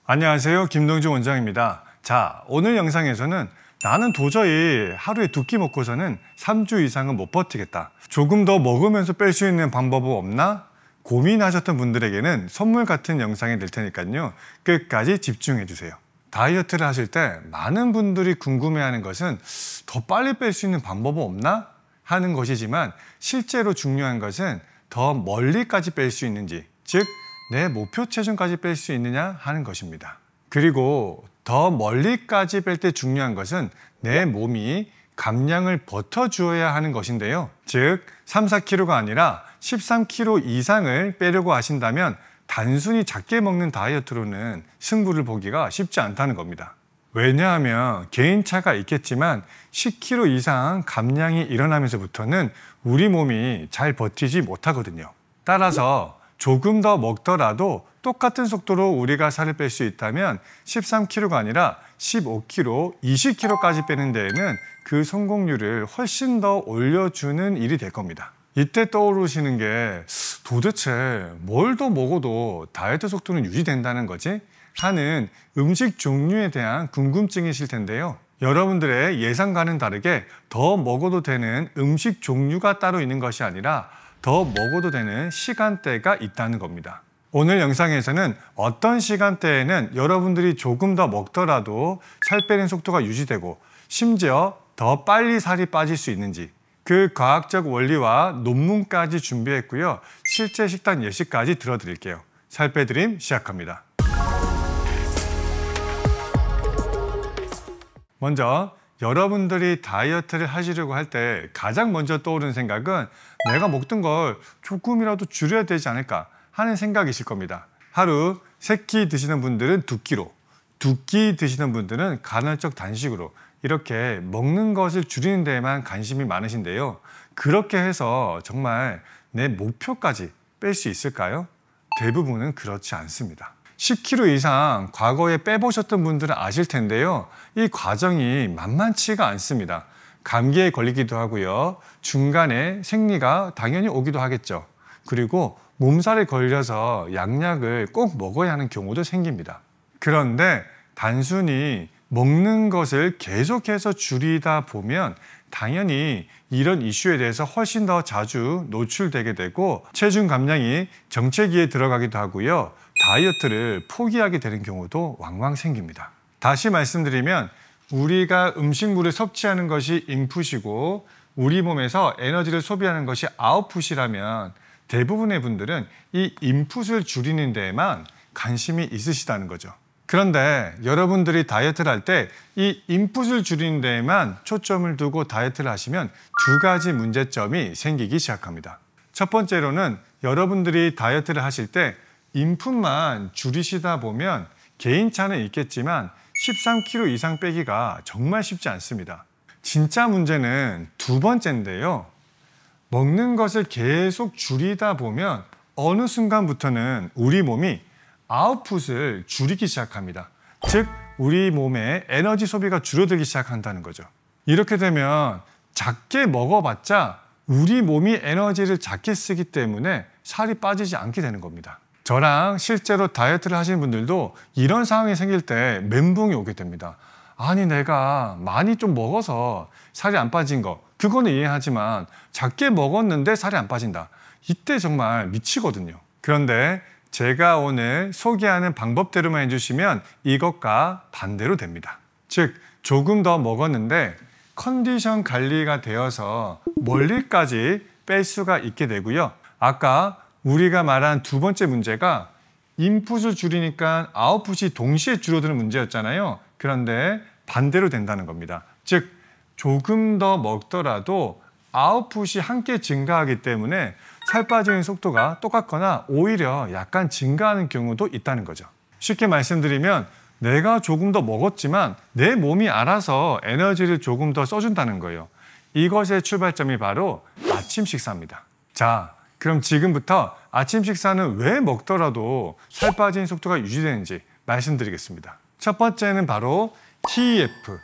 안녕하세요. 김동주 원장입니다. 자, 오늘 영상에서는 나는 도저히 하루에 2끼 먹고서는 3주 이상은 못 버티겠다. 조금 더 먹으면서 뺄 수 있는 방법은 없나? 고민하셨던 분들에게는 선물 같은 영상이 될 테니까요. 끝까지 집중해 주세요. 다이어트를 하실 때 많은 분들이 궁금해하는 것은 더 빨리 뺄 수 있는 방법은 없나? 하는 것이지만 실제로 중요한 것은 더 멀리까지 뺄 수 있는지, 즉 내 목표 체중까지 뺄 수 있느냐 하는 것입니다. 그리고 더 멀리까지 뺄 때 중요한 것은 내 몸이 감량을 버텨주어야 하는 것인데요. 즉 3, 4kg가 아니라 13kg 이상을 빼려고 하신다면 단순히 작게 먹는 다이어트로는 승부를 보기가 쉽지 않다는 겁니다. 왜냐하면 개인차가 있겠지만 10kg 이상 감량이 일어나면서부터는 우리 몸이 잘 버티지 못하거든요. 따라서 조금 더 먹더라도 똑같은 속도로 우리가 살을 뺄 수 있다면 13kg가 아니라 15kg, 20kg까지 빼는 데에는 그 성공률을 훨씬 더 올려주는 일이 될 겁니다. 이때 떠오르시는 게 도대체 뭘 더 먹어도 다이어트 속도는 유지된다는 거지? 하는 음식 종류에 대한 궁금증이실 텐데요. 여러분들의 예상과는 다르게 더 먹어도 되는 음식 종류가 따로 있는 것이 아니라 더 먹어도 되는 시간대가 있다는 겁니다. 오늘 영상에서는 어떤 시간대에는 여러분들이 조금 더 먹더라도 살 빼는 속도가 유지되고 심지어 더 빨리 살이 빠질 수 있는지 그 과학적 원리와 논문까지 준비했고요. 실제 식단 예시까지 들어드릴게요. 살 빼드림 시작합니다. 먼저 여러분들이 다이어트를 하시려고 할 때 가장 먼저 떠오르는 생각은 내가 먹던 걸 조금이라도 줄여야 되지 않을까 하는 생각이실 겁니다. 하루 3끼 드시는 분들은 2끼로, 2끼 드시는 분들은 간헐적 단식으로 이렇게 먹는 것을 줄이는 데에만 관심이 많으신데요. 그렇게 해서 정말 내 목표까지 뺄 수 있을까요? 대부분은 그렇지 않습니다. 10kg 이상 과거에 빼보셨던 분들은 아실 텐데요. 이 과정이 만만치가 않습니다. 감기에 걸리기도 하고요. 중간에 생리가 당연히 오기도 하겠죠. 그리고 몸살에 걸려서 약약을 꼭 먹어야 하는 경우도 생깁니다. 그런데 단순히 먹는 것을 계속해서 줄이다 보면 당연히 이런 이슈에 대해서 훨씬 더 자주 노출되게 되고 체중 감량이 정체기에 들어가기도 하고요. 다이어트를 포기하게 되는 경우도 왕왕 생깁니다. 다시 말씀드리면 우리가 음식물을 섭취하는 것이 인풋이고 우리 몸에서 에너지를 소비하는 것이 아웃풋이라면 대부분의 분들은 이 인풋을 줄이는 데에만 관심이 있으시다는 거죠. 그런데 여러분들이 다이어트를 할 때 이 인풋을 줄이는 데에만 초점을 두고 다이어트를 하시면 2가지 문제점이 생기기 시작합니다. 첫 번째로는 여러분들이 다이어트를 하실 때 인풋만 줄이시다 보면 개인차는 있겠지만 13kg 이상 빼기가 정말 쉽지 않습니다. 진짜 문제는 2번째인데요. 먹는 것을 계속 줄이다 보면 어느 순간부터는 우리 몸이 아웃풋을 줄이기 시작합니다. 즉 우리 몸의 에너지 소비가 줄어들기 시작한다는 거죠. 이렇게 되면 작게 먹어봤자 우리 몸이 에너지를 작게 쓰기 때문에 살이 빠지지 않게 되는 겁니다. 저랑 실제로 다이어트를 하시는 분들도 이런 상황이 생길 때 멘붕이 오게 됩니다. 아니 내가 많이 좀 먹어서 살이 안 빠진 거 그거는 이해하지만 작게 먹었는데 살이 안 빠진다. 이때 정말 미치거든요. 그런데 제가 오늘 소개하는 방법대로만 해주시면 이것과 반대로 됩니다. 즉 조금 더 먹었는데 컨디션 관리가 되어서 멀리까지 뺄 수가 있게 되고요. 아까 우리가 말한 2번째 문제가 인풋을 줄이니까 아웃풋이 동시에 줄어드는 문제였잖아요. 그런데 반대로 된다는 겁니다. 즉 조금 더 먹더라도 아웃풋이 함께 증가하기 때문에 살 빠지는 속도가 똑같거나 오히려 약간 증가하는 경우도 있다는 거죠. 쉽게 말씀드리면 내가 조금 더 먹었지만 내 몸이 알아서 에너지를 조금 더 써준다는 거예요. 이것의 출발점이 바로 아침 식사입니다. 자, 그럼 지금부터 아침 식사는 왜 먹더라도 살 빠지는 속도가 유지되는지 말씀드리겠습니다. 첫 번째는 바로 TEF,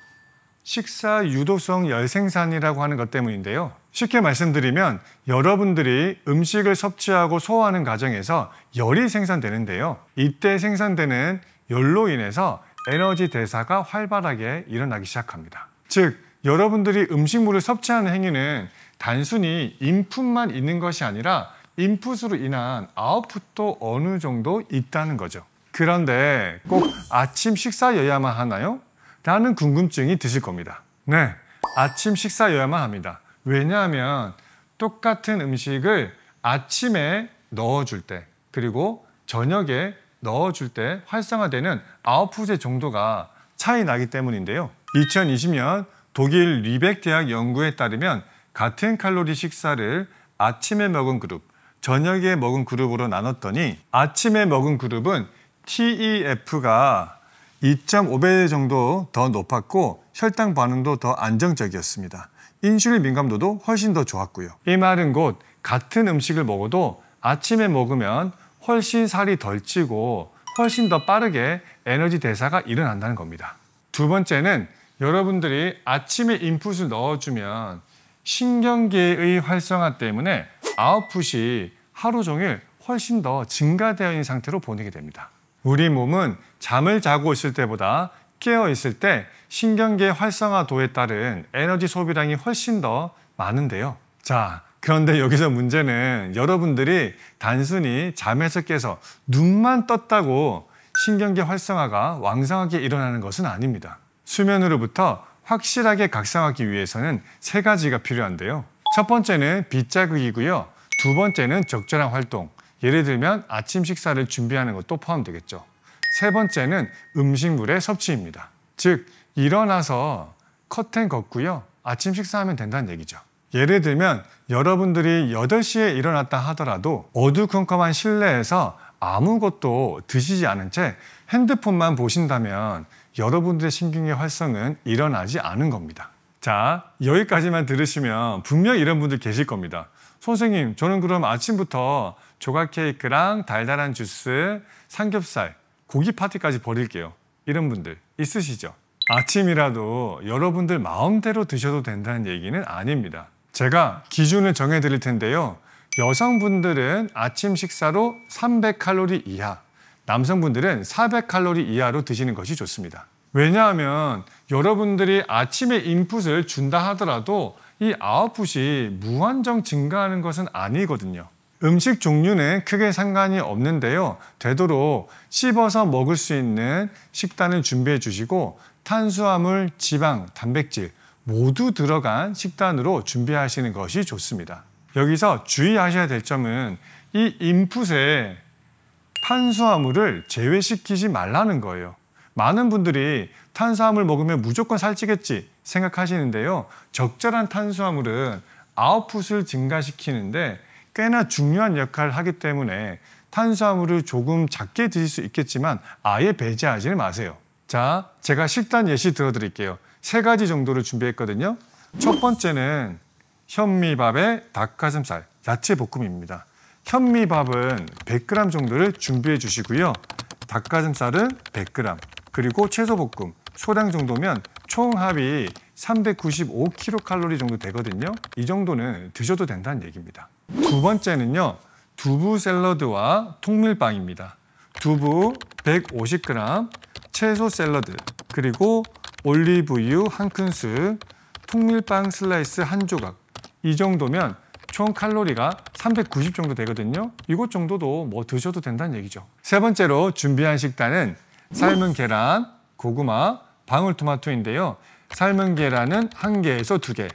식사 유도성 열생산이라고 하는 것 때문인데요. 쉽게 말씀드리면 여러분들이 음식을 섭취하고 소화하는 과정에서 열이 생산되는데요. 이때 생산되는 열로 인해서 에너지 대사가 활발하게 일어나기 시작합니다. 즉, 여러분들이 음식물을 섭취하는 행위는 단순히 인풋만 있는 것이 아니라 인풋으로 인한 아웃풋도 어느 정도 있다는 거죠. 그런데 꼭 아침 식사여야만 하나요? 라는 궁금증이 드실 겁니다. 네, 아침 식사여야만 합니다. 왜냐하면 똑같은 음식을 아침에 넣어줄 때 그리고 저녁에 넣어줄 때 활성화되는 아웃풋의 정도가 차이 나기 때문인데요. 2020년 독일 리벡 대학 연구에 따르면 같은 칼로리 식사를 아침에 먹은 그룹, 저녁에 먹은 그룹으로 나눴더니 아침에 먹은 그룹은 TEF가 2.5배 정도 더 높았고 혈당 반응도 더 안정적이었습니다. 인슐린 민감도도 훨씬 더 좋았고요. 이 말은 곧 같은 음식을 먹어도 아침에 먹으면 훨씬 살이 덜 찌고 훨씬 더 빠르게 에너지 대사가 일어난다는 겁니다. 두 번째는 여러분들이 아침에 인풋을 넣어주면 신경계의 활성화 때문에 아웃풋이 하루 종일 훨씬 더 증가되어 있는 상태로 보내게 됩니다. 우리 몸은 잠을 자고 있을 때보다 깨어 있을 때 신경계 활성화도에 따른 에너지 소비량이 훨씬 더 많은데요. 자, 그런데 여기서 문제는 여러분들이 단순히 잠에서 깨서 눈만 떴다고 신경계 활성화가 왕성하게 일어나는 것은 아닙니다. 수면으로부터 확실하게 각성하기 위해서는 세 가지가 필요한데요. 첫 번째는 빛자극이고요. 두 번째는 적절한 활동, 예를 들면 아침 식사를 준비하는 것도 포함되겠죠. 세 번째는 음식물의 섭취입니다. 즉, 일어나서 커튼 걷고요. 아침 식사하면 된다는 얘기죠. 예를 들면 여러분들이 8시에 일어났다 하더라도 어두컴컴한 실내에서 아무것도 드시지 않은 채 핸드폰만 보신다면 여러분들의 신경의 활성은 일어나지 않은 겁니다. 자, 여기까지만 들으시면 분명 이런 분들 계실 겁니다. 선생님, 저는 그럼 아침부터 조각 케이크랑 달달한 주스, 삼겹살, 고기 파티까지 버릴게요. 이런 분들 있으시죠? 아침이라도 여러분들 마음대로 드셔도 된다는 얘기는 아닙니다. 제가 기준을 정해 드릴 텐데요. 여성분들은 아침 식사로 300칼로리 이하, 남성분들은 400칼로리 이하로 드시는 것이 좋습니다. 왜냐하면 여러분들이 아침에 인풋을 준다 하더라도 이 아웃풋이 무한정 증가하는 것은 아니거든요. 음식 종류는 크게 상관이 없는데요. 되도록 씹어서 먹을 수 있는 식단을 준비해 주시고 탄수화물, 지방, 단백질 모두 들어간 식단으로 준비하시는 것이 좋습니다. 여기서 주의하셔야 될 점은 이 인풋에 탄수화물을 제외시키지 말라는 거예요. 많은 분들이 탄수화물 먹으면 무조건 살찌겠지 생각하시는데요. 적절한 탄수화물은 아웃풋을 증가시키는데 꽤나 중요한 역할을 하기 때문에 탄수화물을 조금 작게 드실 수 있겠지만 아예 배제하지는 마세요. 자, 제가 식단 예시 들어드릴게요. 3가지 정도를 준비했거든요. 첫 번째는 현미밥에 닭가슴살, 야채 볶음입니다. 현미밥은 100g 정도를 준비해 주시고요. 닭가슴살은 100g, 그리고 채소볶음, 소량 정도면 총 합이 395kcal 정도 되거든요. 이 정도는 드셔도 된다는 얘기입니다. 두 번째는요, 두부 샐러드와 통밀빵입니다. 두부 150g, 채소 샐러드, 그리고 올리브유 1큰술, 통밀빵 슬라이스 1조각. 이 정도면 총 칼로리가 390 정도 되거든요. 이것 정도도 뭐 드셔도 된다는 얘기죠. 세 번째로 준비한 식단은 삶은 계란, 고구마, 방울토마토인데요. 삶은 계란은 1개에서 2개,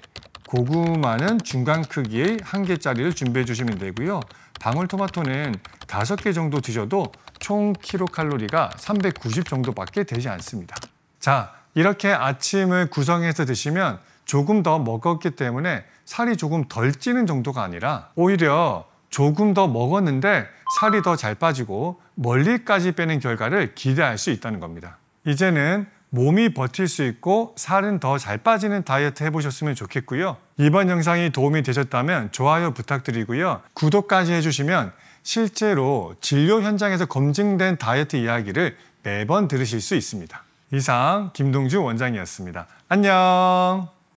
고구마는 중간 크기의 1개짜리를 준비해 주시면 되고요. 방울토마토는 5개 정도 드셔도 총 킬로칼로리가 390 정도밖에 되지 않습니다. 자, 이렇게 아침을 구성해서 드시면 조금 더 먹었기 때문에 살이 조금 덜 찌는 정도가 아니라 오히려 조금 더 먹었는데 살이 더 잘 빠지고 멀리까지 빼는 결과를 기대할 수 있다는 겁니다. 이제는 몸이 버틸 수 있고 살은 더 잘 빠지는 다이어트 해보셨으면 좋겠고요. 이번 영상이 도움이 되셨다면 좋아요 부탁드리고요. 구독까지 해주시면 실제로 진료 현장에서 검증된 다이어트 이야기를 매번 들으실 수 있습니다. 이상 김동주 원장이었습니다. 안녕.